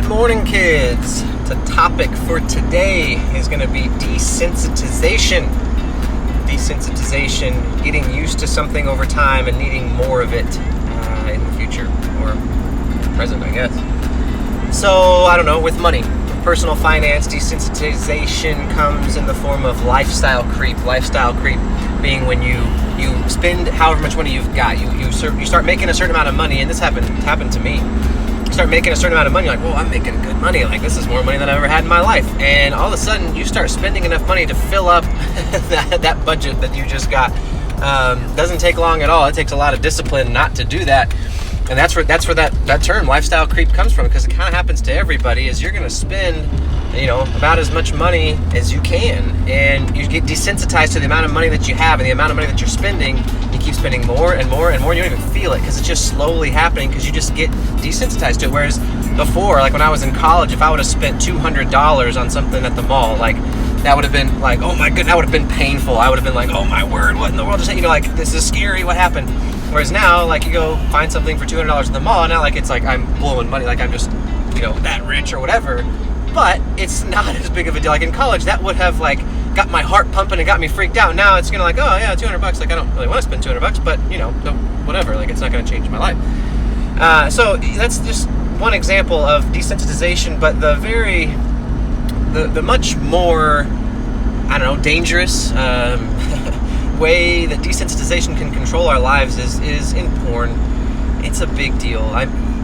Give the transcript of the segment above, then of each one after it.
Good morning, kids. The topic for today is going to be desensitization. Desensitization, getting used to something over time and needing more of it in the future, or present, I guess. So, I don't know, with money, personal finance, desensitization comes in the form of lifestyle creep. Lifestyle creep being when you spend however much money you've got. You start making a certain amount of money, and this happened to me. Start making a certain amount of money, like, well, I'm making good money, like this is more money than I've ever had in my life, and all of a sudden you start spending enough money to fill up that budget that you just got. Doesn't take long at all. It takes a lot of discipline not to do that, and that's where that term lifestyle creep comes from, because it kind of happens to everybody. Is you're going to spend about as much money as you can, and you get desensitized to the amount of money that you have and the amount of money that you're spending. You keep spending more and more and more, and you don't even feel it because it's just slowly happening, because you just get desensitized to it. Whereas before, like when I was in college, if I would have spent $200 on something at the mall, like that would have been like, oh my goodness, that would have been painful. I would have been like, oh my word, what in the world is that? Like, this is scary, what happened? Whereas now, like, you go find something for $200 at the mall, now like it's like I'm blowing money, like I'm just that rich or whatever. But it's not as big of a deal. Like in college, that would have like got my heart pumping and got me freaked out. Now it's gonna like, oh yeah, $200. Like I don't really want to spend $200, but no, whatever. Like it's not gonna change my life. So that's just one example of desensitization. But the much more, dangerous way that desensitization can control our lives is in porn. It's a big deal.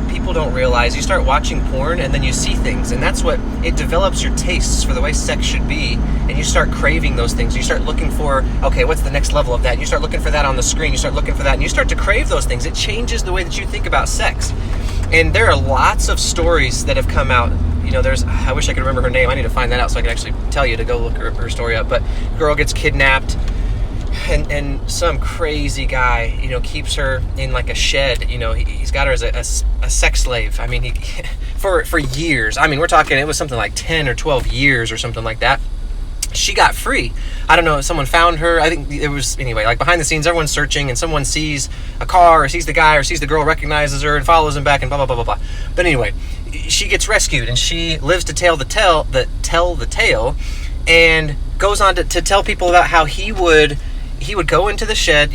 People don't realize you start watching porn and then you see things, and that's what it develops your tastes for the way sex should be, and you start craving those things. You start looking for, okay, what's the next level of that? And you start looking for that on the screen. You start looking for that, and you start to crave those things. It changes the way that you think about sex. And there are lots of stories that have come out. I wish I could remember her name. I need to find that out so I can actually tell you to go look her story up. But girl gets kidnapped, and some crazy guy, keeps her in like a shed. He's got her as a sex slave. I mean, for years. I mean, we're talking, it was something like 10 or 12 years or something like that. She got free. I don't know if someone found her. I think it was, anyway, like behind the scenes, everyone's searching, and someone sees a car or sees the guy or sees the girl, recognizes her and follows him back and blah, blah, blah, blah, blah. But anyway, she gets rescued, and she lives to tell the tale, and goes on to tell people about how he would go into the shed,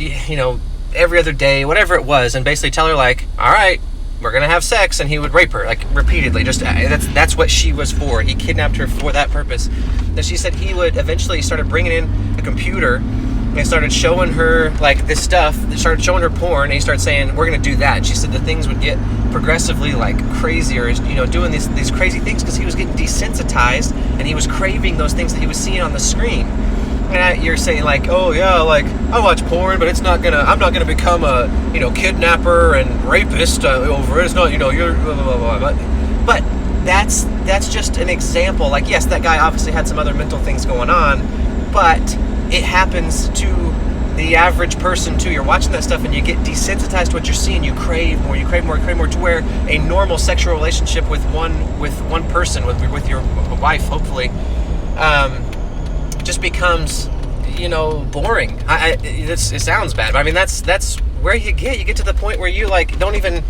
every other day, whatever it was, and basically tell her like, all right, we're going to have sex, and he would rape her, like, repeatedly. Just, that's what she was for. He kidnapped her for that purpose. Then she said he would eventually started bringing in a computer, and started showing her, like, this stuff. They started showing her porn, and he started saying, we're going to do that. And she said the things would get progressively, like, crazier, doing these crazy things, because he was getting desensitized, and he was craving ththose things that he was seeing on the screen. And you're saying like, oh yeah, like I watch porn, but I'm not gonna become a kidnapper and rapist over it. It's not you're blah, blah, blah, blah. But that's just an example. Like, yes, that guy obviously had some other mental things going on, but it happens to the average person too. You're watching that stuff and you get desensitized to what you're seeing. You crave more, to where a normal sexual relationship with one person, with your wife, hopefully, just becomes boring. It sounds bad, but I mean that's where you get to the point where you like don't even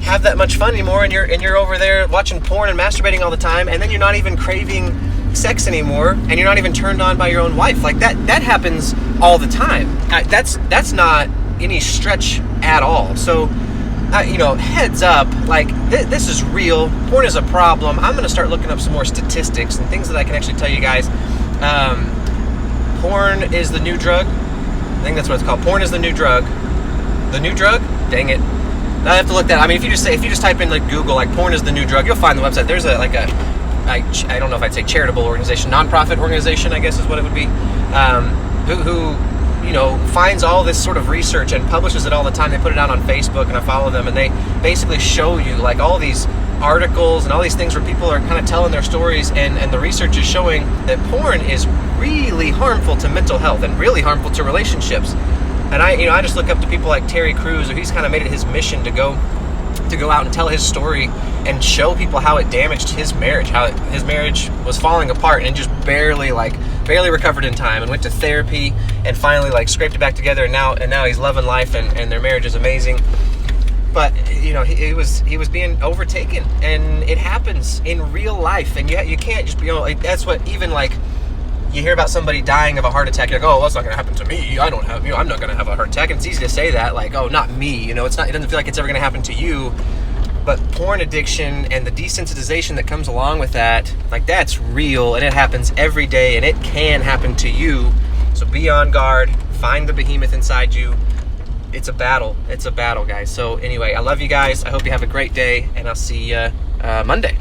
have that much fun anymore, and you're over there watching porn and masturbating all the time, and then you're not even craving sex anymore, and you're not even turned on by your own wife. Like that happens all the time. That's not any stretch at all. So heads up, like this is real. Porn is a problem. I'm going to start looking up some more statistics and things that I can actually tell you guys. Porn is the new drug. I think that's what it's called. Porn is the new drug. The new drug? Dang it. I have to look that. I mean, if you just type in like Google, like porn is the new drug, you'll find the website. There's I don't know if I'd say charitable organization, nonprofit organization, I guess is what it would be, who finds all this sort of research and publishes it all the time. They put it out on Facebook, and I follow them, and they basically show you like all these articles and all these things where people are kind of telling their stories, and the research is showing that porn is really harmful to mental health and really harmful to relationships. And I just look up to people like Terry Crews, who he's kind of made it his mission to go out and tell his story and show people how it damaged his marriage, how his marriage was falling apart, and just barely recovered in time, and went to therapy and finally like scraped it back together, and now he's loving life, and their marriage is amazing. But you know, he was being overtaken, and it happens in real life, and you can't just, you know, like, that's what, even like you hear about somebody dying of a heart attack, you're like, oh, that's not going to happen to me. I don't have, you know, I'm not going to have a heart attack. And it's easy to say that, like, oh, not me. You know, it's not. It doesn't feel like it's ever going to happen to you. But porn addiction and the desensitization that comes along with that, like, that's real, and it happens every day, and it can happen to you. So be on guard. Find the behemoth inside you. It's a battle. It's a battle, guys. So anyway, I love you guys. I hope you have a great day, and I'll see you Monday.